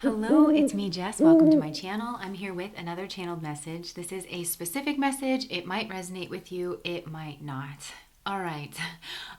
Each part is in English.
Hello, it's me, Jess. Welcome to my channel. I'm here with another channeled message. This is a specific message. It might resonate with you, it might not. All right.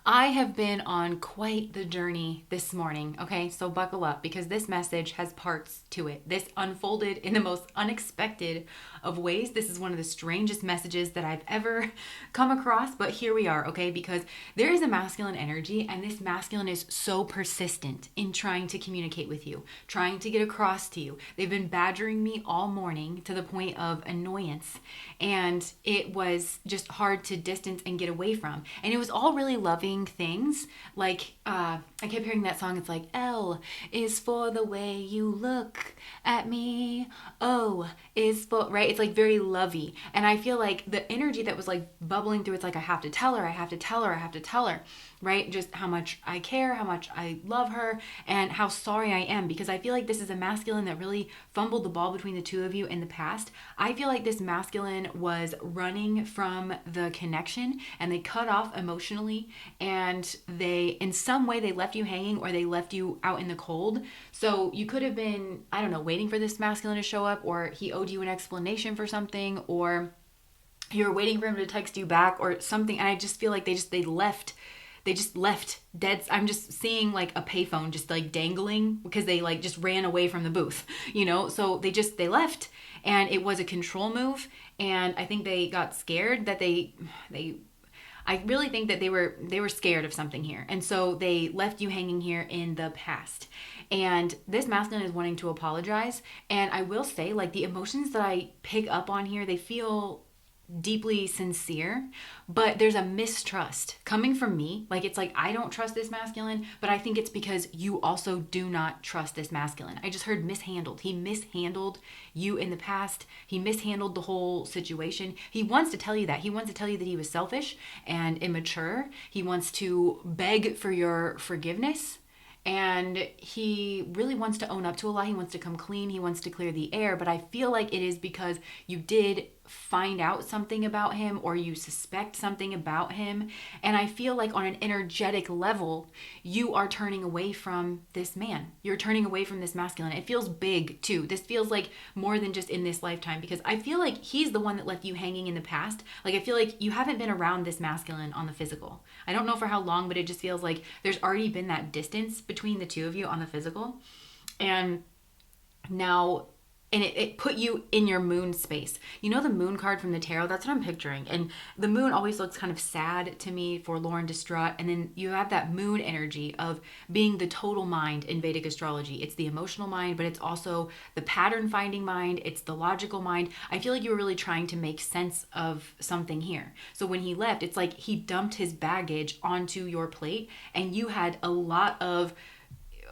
I have been on quite the journey this morning, okay? So buckle up because this message has parts to it. This unfolded in the most unexpected of ways. This is one of the strangest messages that I've ever come across, but here we are, okay? Because there is a masculine energy, and this masculine is so persistent in trying to communicate with you, trying to get across to you. They've been badgering me all morning to the point of annoyance, and it was just hard to distance and get away from. And it was all really loving things. Like, I kept hearing that song. It's like, L is for the way you look at me. O is for, right? It's like very lovey. And I feel like the energy that was like bubbling through, it's like, I have to tell her, I have to tell her, I have to tell her, right? Just how much I care, how much I love her, and how sorry I am, because I feel like this is a masculine that really fumbled the ball between the two of you in the past. I feel like this masculine was running from the connection, and they cut off emotionally, and they, in some way, they left you hanging, or they left you out in the cold. So you could have been, I don't know, waiting for this masculine to show up, or he owed you an explanation for something, or you're waiting for him to text you back or something. And I just feel like they just left dead. I'm just seeing like a payphone just like dangling because they like just ran away from the booth, you know? So they left, and it was a control move. And I think they got scared that I really think that they were scared of something here. And so they left you hanging here in the past. And this masculine is wanting to apologize. And I will say, like, the emotions that I pick up on here, they feel deeply sincere, but there's a mistrust coming from me. Like, it's like, I don't trust this masculine, but I think it's because you also do not trust this masculine. I just heard mishandled. He mishandled you in the past. He mishandled the whole situation. He wants to tell you that. He wants to tell you that he was selfish and immature. He wants to beg for your forgiveness. And he really wants to own up to a lot. He wants to come clean. He wants to clear the air. But I feel like it is because you did find out something about him, or you suspect something about him. And I feel like on an energetic level, you are turning away from this man. You're turning away from this masculine. It feels big too. This feels like more than just in this lifetime, because I feel like he's the one that left you hanging in the past. Like, I feel like you haven't been around this masculine on the physical. I don't know for how long, but it just feels like there's already been that distance between the two of you on the physical. And now, and it put you in your moon space. You know the moon card from the tarot? That's what I'm picturing. And the moon always looks kind of sad to me, forlorn, distraught. And then you have that moon energy of being the total mind in Vedic astrology. It's the emotional mind, but it's also the pattern finding mind. It's the logical mind. I feel like you were really trying to make sense of something here. So when he left, it's like he dumped his baggage onto your plate, and you had a lot of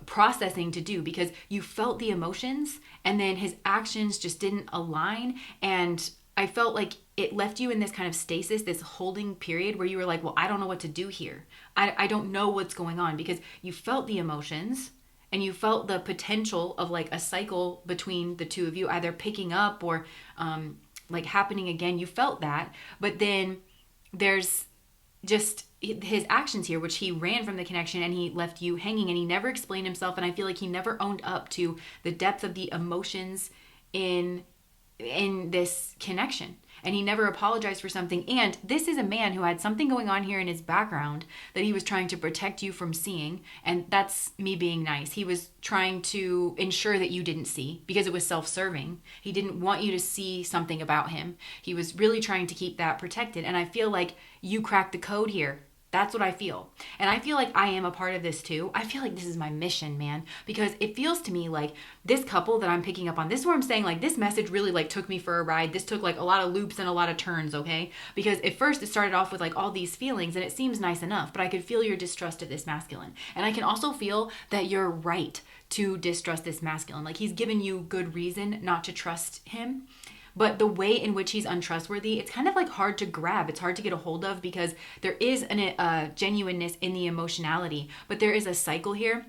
processing to do because you felt the emotions, and then his actions just didn't align. And I felt like it left you in this kind of stasis, this holding period where you were like, well, I don't know what to do here. I don't know what's going on, because you felt the emotions and you felt the potential of like a cycle between the two of you either picking up or like happening again. You felt that, but then there's just his actions here, which he ran from the connection and he left you hanging, and he never explained himself. And I feel like he never owned up to the depth of the emotions in this connection, and he never apologized for something. And this is a man who had something going on here in his background that he was trying to protect you from seeing. And that's me being nice. He was trying to ensure that you didn't see, because it was self-serving. He didn't want you to see something about him. He was really trying to keep that protected. And I feel like you cracked the code here. That's what I feel. And I feel like I am a part of this too. I feel like this is my mission, man, because it feels to me like this couple that I'm picking up on, this is where I'm saying like this message really like took me for a ride. This took like a lot of loops and a lot of turns, okay? Because at first it started off with like all these feelings, and it seems nice enough, but I could feel your distrust of this masculine. And I can also feel that you're right to distrust this masculine. Like, he's given you good reason not to trust him. But the way in which he's untrustworthy, it's kind of like hard to grab. It's hard to get a hold of, because there is a genuineness in the emotionality, but there is a cycle here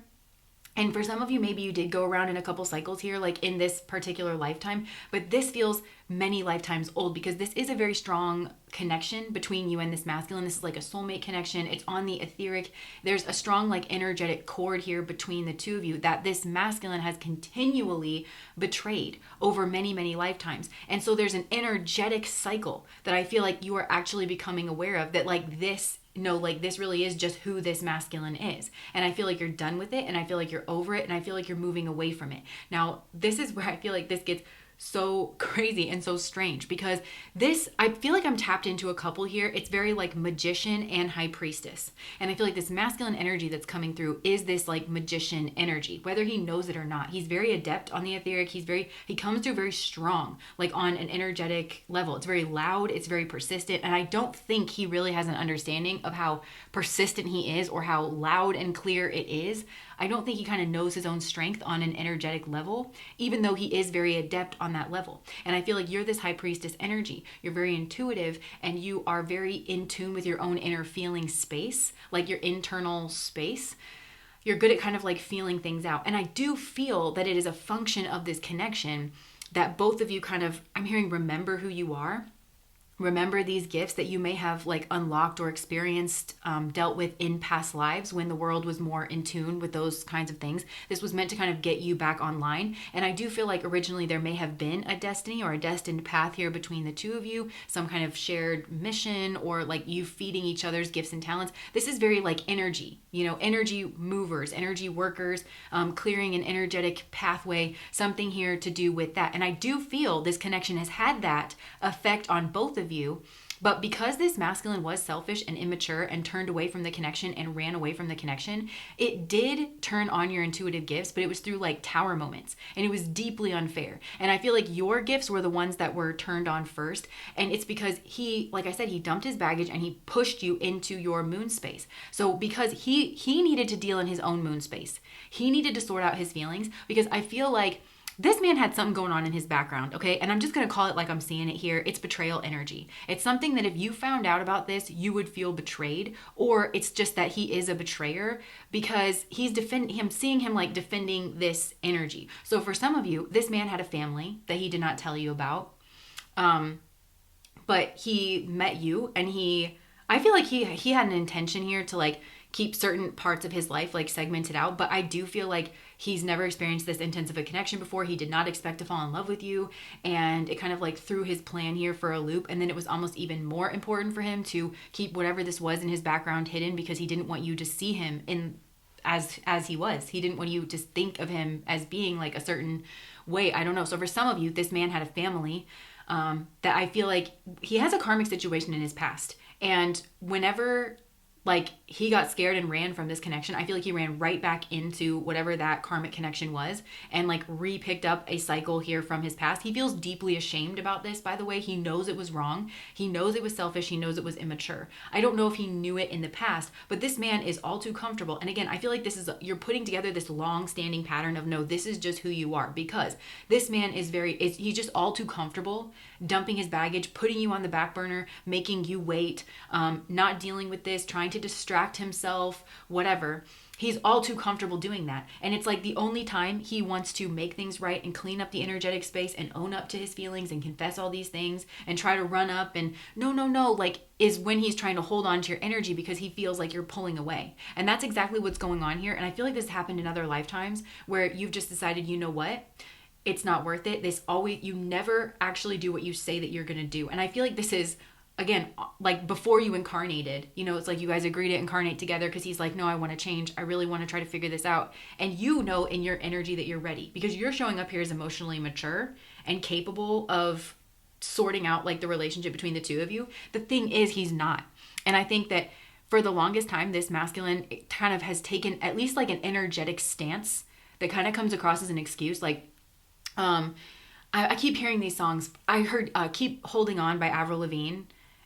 And for some of you, maybe you did go around in a couple cycles here, like in this particular lifetime, but this feels many lifetimes old because this is a very strong connection between you and this masculine. This is like a soulmate connection. It's on the etheric. There's a strong, like, energetic cord here between the two of you that this masculine has continually betrayed over many, many lifetimes. And so there's an energetic cycle that I feel like you are actually becoming aware of, that like this, no, like this really is just who this masculine is. And I feel like you're done with it, and I feel like you're over it, and I feel like you're moving away from it. Now, this is where I feel like this gets so crazy and so strange, because this, I feel like I'm tapped into a couple here. It's very like magician and high priestess. And I feel like this masculine energy that's coming through is this like magician energy, whether he knows it or not. He's very adept on the etheric. He comes through very strong, like on an energetic level. It's very loud. It's very persistent. And I don't think he really has an understanding of how persistent he is or how loud and clear it is. I don't think he kind of knows his own strength on an energetic level, even though he is very adept on that level. And I feel like you're this high priestess energy. You're very intuitive, and you are very in tune with your own inner feeling space, like your internal space. You're good at kind of like feeling things out. And I do feel that it is a function of this connection that both of you kind of, I'm hearing, remember who you are. Remember these gifts that you may have like unlocked or experienced, dealt with in past lives when the world was more in tune with those kinds of things. This was meant to kind of get you back online. And I do feel like originally there may have been a destiny or a destined path here between the two of you, some kind of shared mission, or like you feeding each other's gifts and talents. This is very like energy, energy movers, energy workers, clearing an energetic pathway, something here to do with that. And I do feel this connection has had that effect on both of you. But because this masculine was selfish and immature and turned away from the connection and ran away from the connection, it did turn on your intuitive gifts, but it was through like tower moments, and it was deeply unfair. And I feel like your gifts were the ones that were turned on first. And it's because he, like I said, he dumped his baggage and he pushed you into your moon space. So because he needed to deal in his own moon space, he needed to sort out his feelings, because I feel like this man had something going on in his background, okay? And I'm just going to call it like I'm seeing it here. It's betrayal energy. It's something that if you found out about this, you would feel betrayed, or it's just that he is a betrayer because I'm seeing him like defending this energy. So for some of you, this man had a family that he did not tell you about. But he met you, and I feel like he had an intention here to like keep certain parts of his life like segmented out, but I do feel like he's never experienced this intense of a connection before. He did not expect to fall in love with you, and it kind of like threw his plan here for a loop. And then it was almost even more important for him to keep whatever this was in his background hidden, because he didn't want you to see him in as he was. He didn't want you to think of him as being like a certain way. I don't know. So for some of you, this man had a family that I feel like he has a karmic situation in his past. And whenever like he got scared and ran from this connection, I feel like he ran right back into whatever that karmic connection was, and like re-picked up a cycle here from his past. He feels deeply ashamed about this, by the way. He knows it was wrong. He knows it was selfish. He knows it was immature. I don't know if he knew it in the past, but this man is all too comfortable. And again, I feel like you're putting together this long-standing pattern of, no, this is just who you are, because this man is he's just all too comfortable dumping his baggage, putting you on the back burner, making you wait, not dealing with this, trying to distract himself, whatever. He's all too comfortable doing that. And it's like the only time he wants to make things right and clean up the energetic space and own up to his feelings and confess all these things and try to run up and no, like is when he's trying to hold on to your energy, because he feels like you're pulling away. And that's exactly what's going on here. And I feel like this happened in other lifetimes where you've just decided, you know what? It's not worth it. You never actually do what you say that you're going to do. And I feel like this is, again, like before you incarnated, it's like you guys agree to incarnate together because he's like, no, I want to change. I really want to try to figure this out. And you know in your energy that you're ready, because you're showing up here as emotionally mature and capable of sorting out like the relationship between the two of you. The thing is, he's not. And I think that for the longest time, this masculine kind of has taken at least like an energetic stance that kind of comes across as an excuse. Like, I keep hearing these songs. I heard Keep Holding On by Avril Lavigne.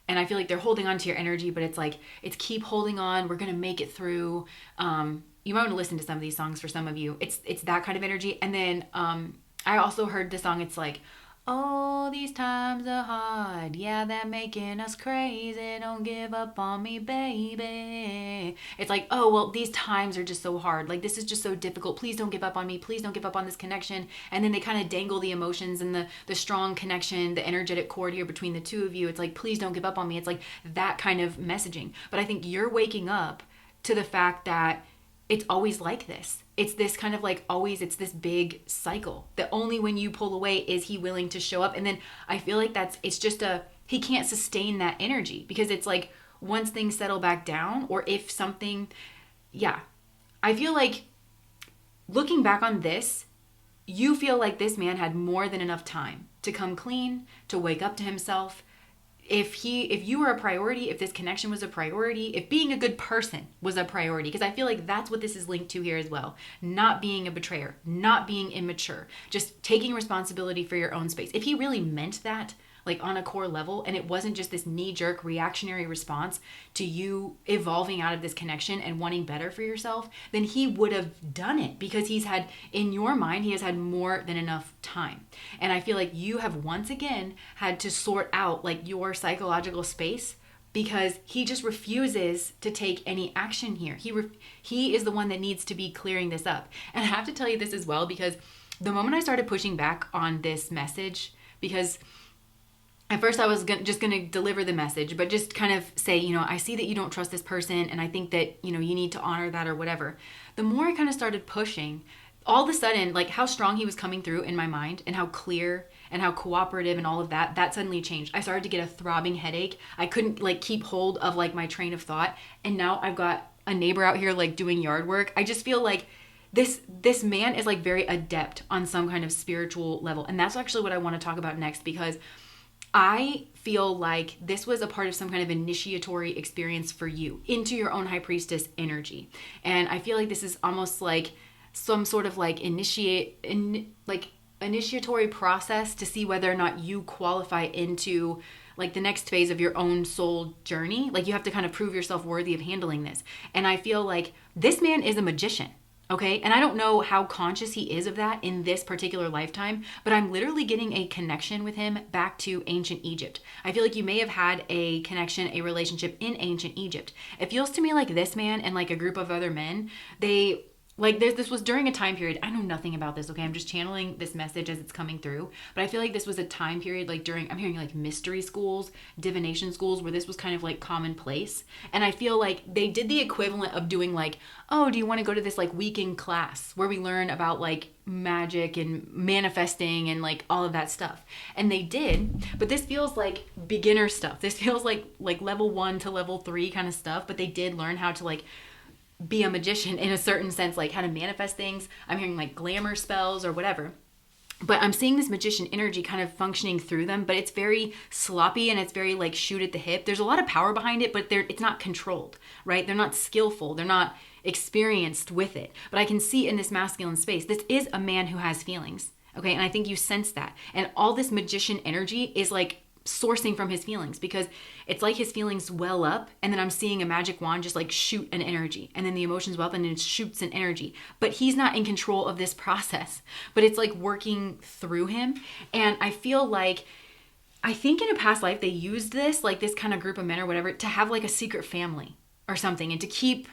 And I feel like they're holding on to your energy, but it's like, it's keep holding on. We're going to make it through. You might want to listen to some of these songs for some of you. It's that kind of energy. And then I also heard the song. It's like, Oh, these times are hard. Yeah, they're making us crazy. Don't give up on me, baby. It's like, oh, well, these times are just so hard. Like, this is just so difficult. Please don't give up on me. Please don't give up on this connection. And then they kind of dangle the emotions and the strong connection, the energetic cord here between the two of you. It's like, please don't give up on me. It's like that kind of messaging. But I think you're waking up to the fact that it's always like this. It's this kind of like always, it's this big cycle that only when you pull away is he willing to show up. And then I feel like it's just he can't sustain that energy because it's like once things settle back down or if something, yeah. I feel like looking back on this, you feel like this man had more than enough time to come clean, to wake up to himself, if you were a priority, if this connection was a priority, if being a good person was a priority, because I feel like that's what this is linked to here as well. Not being a betrayer, not being immature, just taking responsibility for your own space. If he really meant that, like on a core level, and it wasn't just this knee-jerk reactionary response to you evolving out of this connection and wanting better for yourself, then he would have done it because he's had, in your mind, he has had more than enough time. And I feel like you have once again had to sort out like your psychological space because he just refuses to take any action here. He is the one that needs to be clearing this up. And I have to tell you this as well because the moment I started pushing back on this message, because at first I was just going to deliver the message, but just kind of say, I see that you don't trust this person and I think that, you need to honor that or whatever. The more I kind of started pushing, all of a sudden, like how strong he was coming through in my mind and how clear and how cooperative and all of that suddenly changed. I started to get a throbbing headache. I couldn't like keep hold of like my train of thought. And now I've got a neighbor out here like doing yard work. I just feel like this man is like very adept on some kind of spiritual level. And that's actually what I want to talk about next because I feel like this was a part of some kind of initiatory experience for you into your own high priestess energy. And I feel like this is almost like some sort of like initiatory process to see whether or not you qualify into like the next phase of your own soul journey. Like you have to kind of prove yourself worthy of handling this. And I feel like this man is a magician. Okay. And I don't know how conscious he is of that in this particular lifetime, but I'm literally getting a connection with him back to ancient Egypt. I feel like you may have had a connection, a relationship in ancient Egypt. It feels to me like this man and like a group of other men, this was during a time period. I know nothing about this, okay? I'm just channeling this message as it's coming through. But I feel like this was a time period like I'm hearing like mystery schools, divination schools, where this was kind of like commonplace. And I feel like they did the equivalent of doing like, oh, do you want to go to this like weekend class where we learn about like magic and manifesting and like all of that stuff? And they did, but this feels like beginner stuff. This feels like level 1 to level 3 kind of stuff. But they did learn how to like be a magician in a certain sense, like how to manifest things. I'm hearing like glamour spells or whatever. But I'm seeing this magician energy kind of functioning through them, but it's very sloppy and it's very like shoot at the hip. There's a lot of power behind it, but it's not controlled, right? They're not skillful. They're not experienced with it. But I can see in this masculine space, this is a man who has feelings, okay? And I think you sense that. And all this magician energy is like sourcing from his feelings because it's like his feelings well up and then I'm seeing a magic wand just like shoot an energy and then the emotions well up and it shoots an energy, but he's not in control of this process, but it's like working through him. And I feel like I think in a past life they used this like this kind of group of men or whatever to have like a secret family or something and to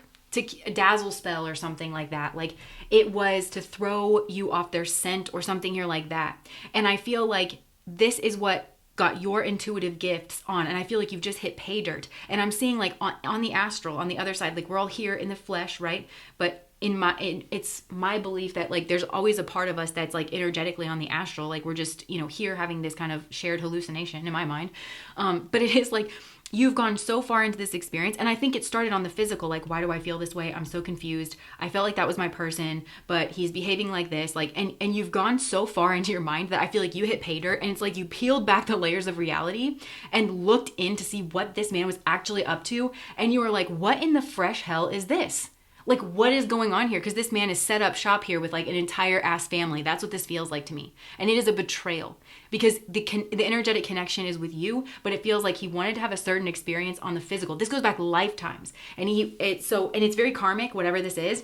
a dazzle spell or something like that. Like it was to throw you off their scent or something here like that. And I feel like this is what got your intuitive gifts on, and I feel like you've just hit pay dirt. And I'm seeing like on the astral, on the other side, like we're all here in the flesh, right? But it's my belief that like there's always a part of us that's like energetically on the astral, like we're just here having this kind of shared hallucination in my mind. But it is like you've gone so far into this experience, and I think it started on the physical, like why do I feel this way? I'm so confused. I felt like that was my person, but he's behaving like this, like and you've gone so far into your mind that I feel like you hit pay dirt, and it's like you peeled back the layers of reality and looked in to see what this man was actually up to, and you were like, what in the fresh hell is this? Like, what is going on here? Because this man is set up shop here with like an entire ass family. That's what this feels like to me. And it is a betrayal because the energetic connection is with you, but it feels like he wanted to have a certain experience on the physical. This goes back lifetimes. And it's very karmic, whatever this is.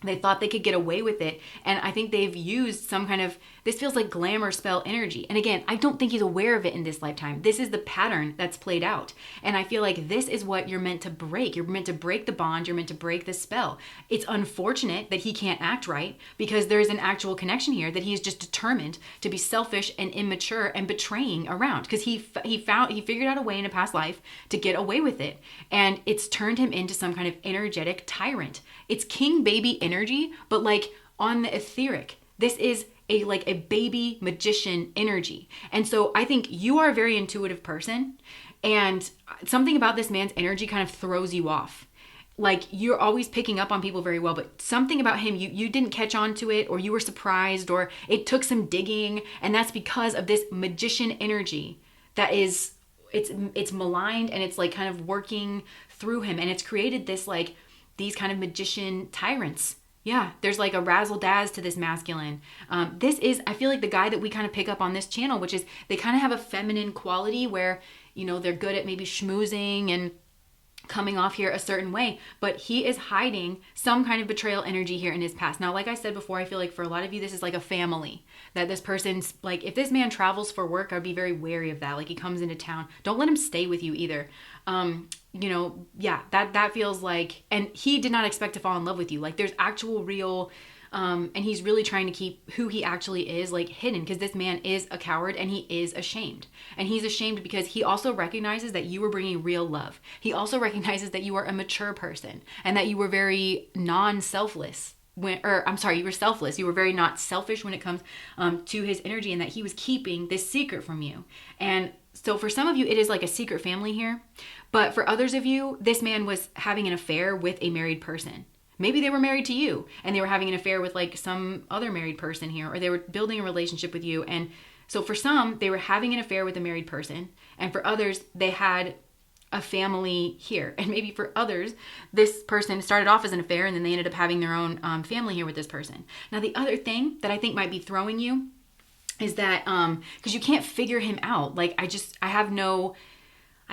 They thought they could get away with it. And I think they've used some kind of, this feels like glamour spell energy. And again, I don't think he's aware of it in this lifetime. This is the pattern that's played out. And I feel like this is what you're meant to break. You're meant to break the bond. You're meant to break the spell. It's unfortunate that he can't act right, because there's an actual connection here that he is just determined to be selfish and immature and betraying around, because he figured out a way in a past life to get away with it. And it's turned him into some kind of energetic tyrant. It's king baby energy, but like on the etheric. This is a baby magician energy. And so I think you are a very intuitive person, and something about this man's energy kind of throws you off. Like, you're always picking up on people very well, but something about him, you didn't catch on to it, or you were surprised, or it took some digging. And that's because of this magician energy that is, it's maligned, and it's like kind of working through him. And it's created this like, these kind of magician tyrants. Yeah, there's like a razzle dazz to this masculine. This is, I feel like, the guy that we kind of pick up on this channel, which is they kind of have a feminine quality where, you know, they're good at maybe schmoozing and coming off here a certain way, but he is hiding some kind of betrayal energy here in his past. Now, like I said before, I feel like for a lot of you, this is like a family, that this person's like, if this man travels for work, I'd be very wary of that. Like, he comes into town, don't let him stay with you either. You know, yeah, that feels like, and he did not expect to fall in love with you. Like, there's actual real, and he's really trying to keep who he actually is like hidden, because this man is a coward and he is ashamed. And he's ashamed because he also recognizes that you were bringing real love. He also recognizes that you are a mature person and that you were very non-selfless. You were selfless. You were very not selfish when it comes to his energy, and that he was keeping this secret from you. And so for some of you, it is like a secret family here. But for others of you, this man was having an affair with a married person. Maybe they were married to you and they were having an affair with like some other married person here, or they were building a relationship with you. And so for some, they were having an affair with a married person. And for others, they had a family here. And maybe for others, this person started off as an affair and then they ended up having their own family here with this person. Now, the other thing that I think might be throwing you is that, because you can't figure him out. Like, I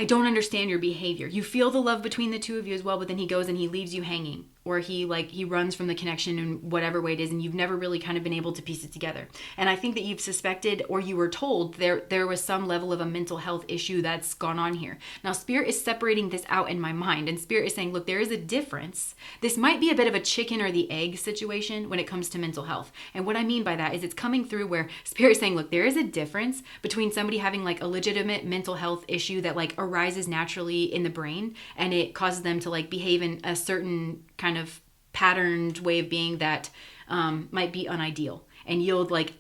don't understand your behavior. You feel the love between the two of you as well, but then he goes and he leaves you hanging, or he runs from the connection in whatever way it is, and you've never really kind of been able to piece it together. And I think that you've suspected, or you were told there was some level of a mental health issue that's gone on here. Now, Spirit is separating this out in my mind, and Spirit is saying, look, there is a difference. This might be a bit of a chicken or the egg situation when it comes to mental health. And what I mean by that is it's coming through where Spirit is saying, look, there is a difference between somebody having like a legitimate mental health issue that like arises naturally in the brain, and it causes them to like behave in a certain kind of patterned way of being that might be unideal and yield like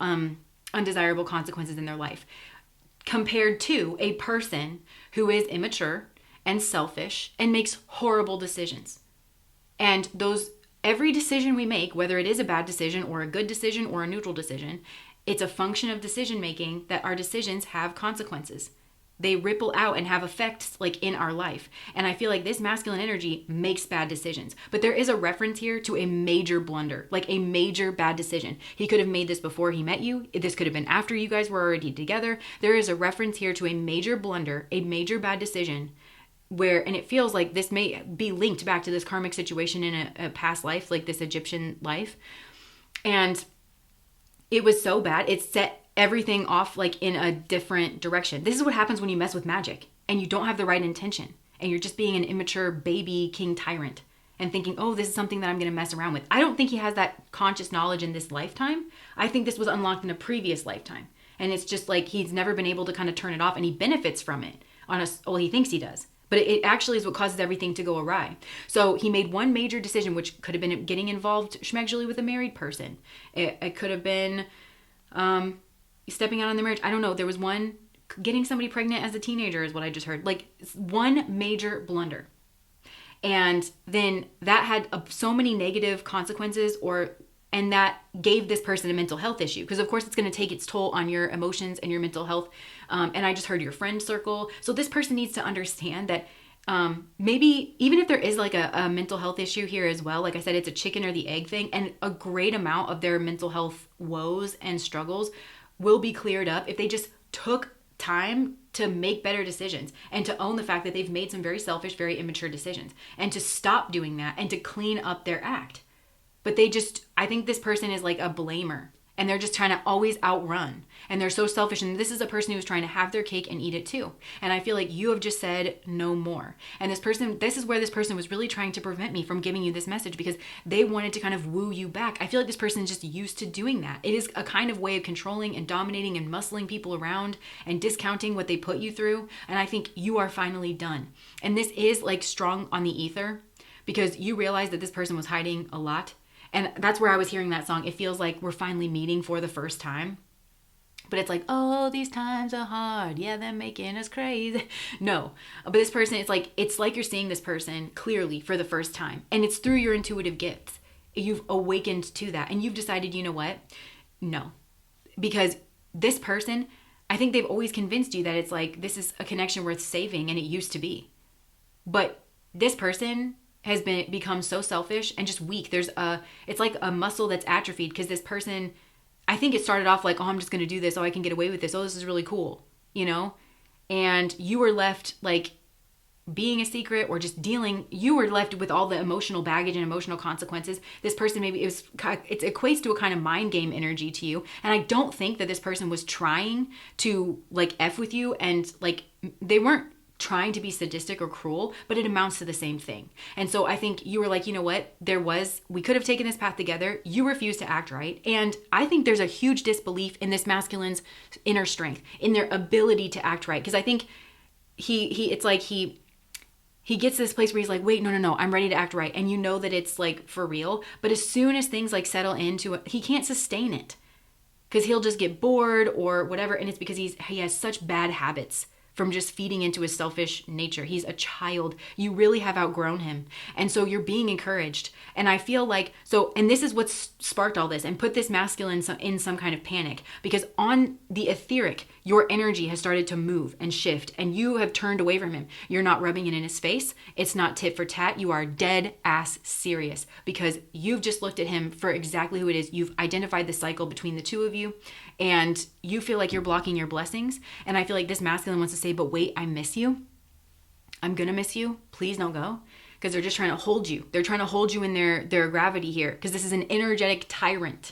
undesirable consequences in their life, compared to a person who is immature and selfish and makes horrible decisions. And every decision we make, whether it is a bad decision or a good decision or a neutral decision, it's a function of decision making that our decisions have consequences. They ripple out and have effects like in our life. And I feel like this masculine energy makes bad decisions. But there is a reference here to a major blunder, like a major bad decision. He could have made this before he met you. This could have been after you guys were already together. There is a reference here to a major blunder, a major bad decision, and it feels like this may be linked back to this karmic situation in a past life, like this Egyptian life. And it was so bad, it set everything off like in a different direction. This is what happens when you mess with magic and you don't have the right intention, and you're just being an immature baby king tyrant and thinking, oh, this is something that I'm going to mess around with. I don't think he has that conscious knowledge in this lifetime. I think this was unlocked in a previous lifetime. And it's just like he's never been able to kind of turn it off, and he benefits from it he thinks he does. But it actually is what causes everything to go awry. So he made one major decision, which could have been getting involved schmegully with a married person. It could have been stepping out on the marriage. I don't know. There was one, getting somebody pregnant as a teenager is what I just heard. Like, one major blunder. And then that had so many negative consequences, and that gave this person a mental health issue. Because of course it's going to take its toll on your emotions and your mental health. And I just heard your friend circle. So this person needs to understand that maybe even if there is like a mental health issue here as well, like I said, it's a chicken or the egg thing. And a great amount of their mental health woes and struggles will be cleared up if they just took time to make better decisions and to own the fact that they've made some very selfish, very immature decisions, and to stop doing that and to clean up their act. but I think this person is like a blamer. And they're just trying to always outrun. And they're so selfish. And this is a person who's trying to have their cake and eat it too. And I feel like you have just said no more. And this is where this person was really trying to prevent me from giving you this message, because they wanted to kind of woo you back. I feel like this person is just used to doing that. It is a kind of way of controlling and dominating and muscling people around and discounting what they put you through. And I think you are finally done. And this is like strong on the ether, because you realize that this person was hiding a lot. And that's where I was hearing that song. It feels like we're finally meeting for the first time. But it's like, oh, these times are hard. Yeah, they're making us crazy. No. But this person, it's like you're seeing this person clearly for the first time. And it's through your intuitive gifts. You've awakened to that. And you've decided, you know what? No. Because this person, I think they've always convinced you that it's like, this is a connection worth saving, and it used to be. But this person has become so selfish and just weak. It's like a muscle that's atrophied, because this person, I think it started off like, oh, I'm just going to do this. Oh, I can get away with this. Oh, this is really cool. And you were left like being a secret, or just you were left with all the emotional baggage and emotional consequences. This person, maybe it equates to a kind of mind game energy to you. And I don't think that this person was trying to like F with you, and like they weren't trying to be sadistic or cruel, but it amounts to the same thing. And so I think you were like, you know what, we could have taken this path together. You refused to act right. And I think there's a huge disbelief in this masculine's inner strength, in their ability to act right. Because I think it's like he gets to this place where he's like, wait, no, I'm ready to act right. And you know that it's like for real. But as soon as things like settle into it, he can't sustain it, because he'll just get bored or whatever. And it's because he has such bad habits from just feeding into his selfish nature. He's a child. You really have outgrown him. And so you're being encouraged. And I feel like, and this is what sparked all this and put this masculine in some kind of panic, because on the etheric, your energy has started to move and shift, and you have turned away from him. You're not rubbing it in his face. It's not tit for tat. You are dead ass serious, because you've just looked at him for exactly who it is. You've identified the cycle between the two of you, and you feel like you're blocking your blessings. And I feel like this masculine wants to say, but wait, I miss you. I'm going to miss you. Please don't go. Because they're just trying to hold you. They're trying to hold you in their gravity here, because this is an energetic tyrant.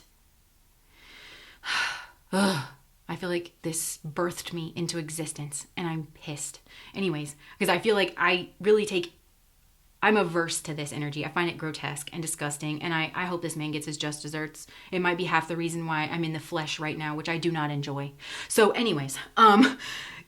I feel like this birthed me into existence, and I'm pissed. Anyways, because I feel like I'm averse to this energy. I find it grotesque and disgusting, and I hope this man gets his just desserts. It might be half the reason why I'm in the flesh right now, which I do not enjoy. So anyways,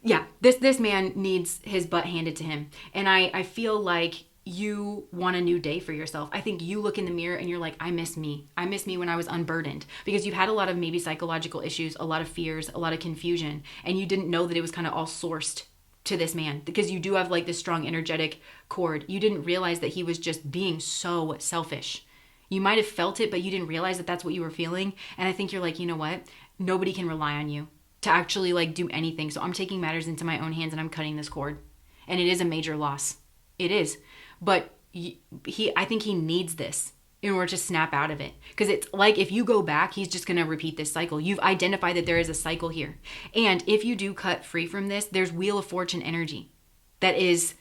yeah, this man needs his butt handed to him. And I feel like you want a new day for yourself. I think you look in the mirror and you're like, I miss me. I miss me when I was unburdened, because you've had a lot of maybe psychological issues, a lot of fears, a lot of confusion, and you didn't know that it was kind of all sourced to this man, because you do have like this strong energetic cord. You didn't realize that he was just being so selfish. You might have felt it, but you didn't realize that that's what you were feeling. And I think you're like, you know what? Nobody can rely on you to actually like do anything. So I'm taking matters into my own hands, and I'm cutting this cord. And it is a major loss. It is. But I think he needs this in order to snap out of it. Because it's like, if you go back, he's just going to repeat this cycle. You've identified that there is a cycle here. And if you do cut free from this, there's Wheel of Fortune energy that is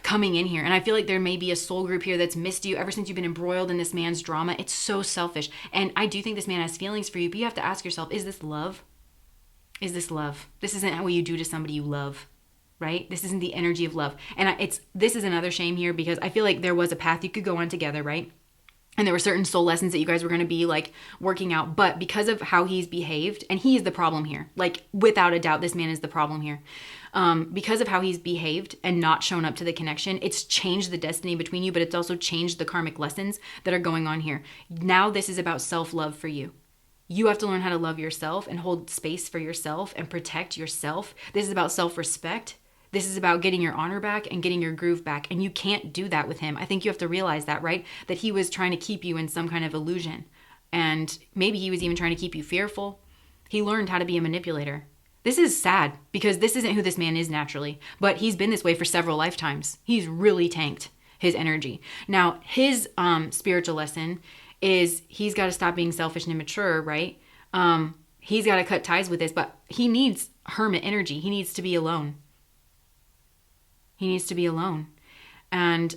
coming in here. And I feel like there may be a soul group here that's missed you ever since you've been embroiled in this man's drama. It's so selfish. And I do think this man has feelings for you, but you have to ask yourself, is this love? Is this love? This isn't what you do to somebody you love. Right? This isn't the energy of love. And this is another shame here, because I feel like there was a path you could go on together, right? And there were certain soul lessons that you guys were going to be like working out. But because of how he's behaved, and he is the problem here, like without a doubt, this man is the problem here. Because of how he's behaved and not shown up to the connection, it's changed the destiny between you, but it's also changed the karmic lessons that are going on here. Now this is about self-love for you. You have to learn how to love yourself and hold space for yourself and protect yourself. This is about self-respect. This is about getting your honor back and getting your groove back. And you can't do that with him. I think you have to realize that, right? That he was trying to keep you in some kind of illusion. And maybe he was even trying to keep you fearful. He learned how to be a manipulator. This is sad, because this isn't who this man is naturally. But he's been this way for several lifetimes. He's really tanked his energy. Now, his spiritual lesson is he's got to stop being selfish and immature, right? He's got to cut ties with this. But he needs hermit energy. He needs to be alone. He needs to be alone. And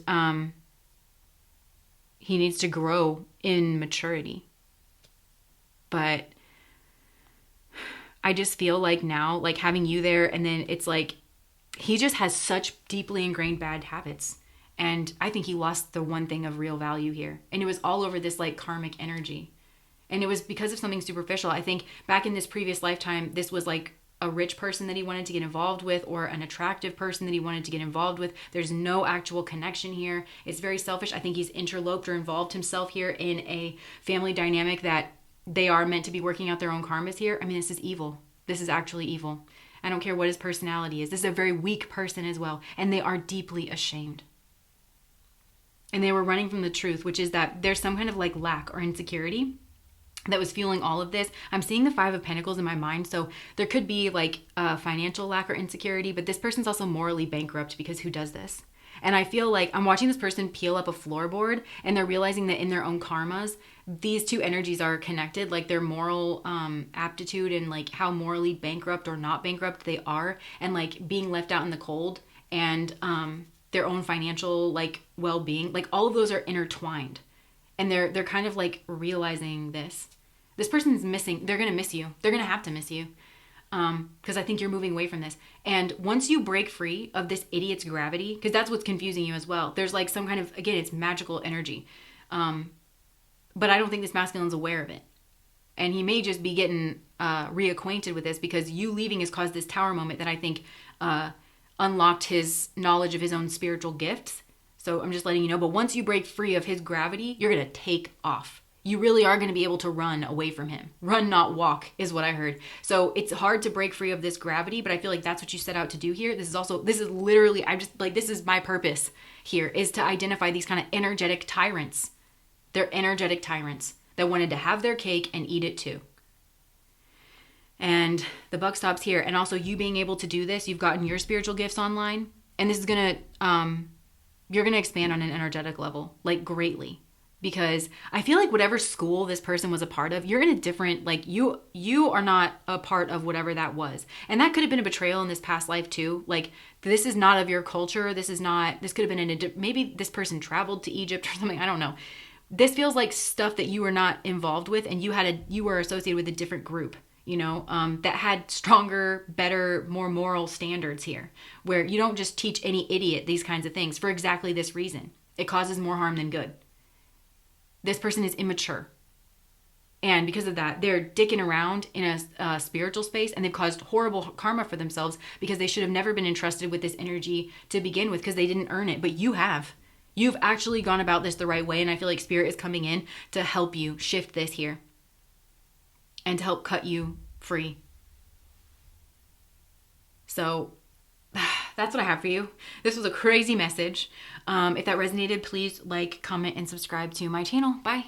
He needs to grow in maturity. But I just feel like now, like having you there, and then it's like he just has such deeply ingrained bad habits. And I think he lost the one thing of real value here. And it was all over this like karmic energy. And it was because of something superficial. I think back in this previous lifetime, this was like a rich person that he wanted to get involved with, or an attractive person that he wanted to get involved with. There's no actual connection here. It's very selfish. I think he's interloped or involved himself here in a family dynamic that they are meant to be working out their own karmas here. I mean, this is evil. This is actually evil. I don't care what his personality is. This is a very weak person as well. And they are deeply ashamed. And they were running from the truth, which is that there's some kind of like lack or insecurity that was fueling all of this. I'm seeing the Five of Pentacles in my mind. So there could be like a financial lack or insecurity, but this person's also morally bankrupt, because who does this? And I feel like I'm watching this person peel up a floorboard, and they're realizing that in their own karmas, these two energies are connected, like their moral aptitude and like how morally bankrupt or not bankrupt they are, and like being left out in the cold, and their own financial like well-being, like all of those are intertwined. And they're kind of like realizing this. This person's missing. They're going to miss you. They're going to have to miss you. Because I think you're moving away from this. And once you break free of this idiot's gravity, because that's what's confusing you as well. There's like some kind of, again, it's magical energy. But I don't think this masculine's aware of it. And he may just be getting reacquainted with this, because you leaving has caused this tower moment that I think unlocked his knowledge of his own spiritual gifts. So I'm just letting you know. But once you break free of his gravity, you're going to take off. You really are going to be able to run away from him. Run, not walk, is what I heard. So it's hard to break free of this gravity, but I feel like that's what you set out to do here. This is literally, this is my purpose here, is to identify these kind of energetic tyrants. They're energetic tyrants that wanted to have their cake and eat it too. And the buck stops here. And also you being able to do this, you've gotten your spiritual gifts online, and this is going to, you're going to expand on an energetic level, like greatly. Because I feel like whatever school this person was a part of, you're in a different, like you are not a part of whatever that was. And that could have been a betrayal in this past life too. Like, this is not of your culture. This could have been maybe this person traveled to Egypt or something. I don't know. This feels like stuff that you were not involved with, and you were associated with a different group, that had stronger, better, more moral standards here, where you don't just teach any idiot these kinds of things for exactly this reason. It causes more harm than good. This person is immature. And because of that, they're dicking around in a spiritual space, and they've caused horrible karma for themselves, because they should have never been entrusted with this energy to begin with, because they didn't earn it. But you have. You've actually gone about this the right way, and I feel like Spirit is coming in to help you shift this here and to help cut you free. So that's what I have for you. This was a crazy message. If that resonated, please like, comment, and subscribe to my channel. Bye.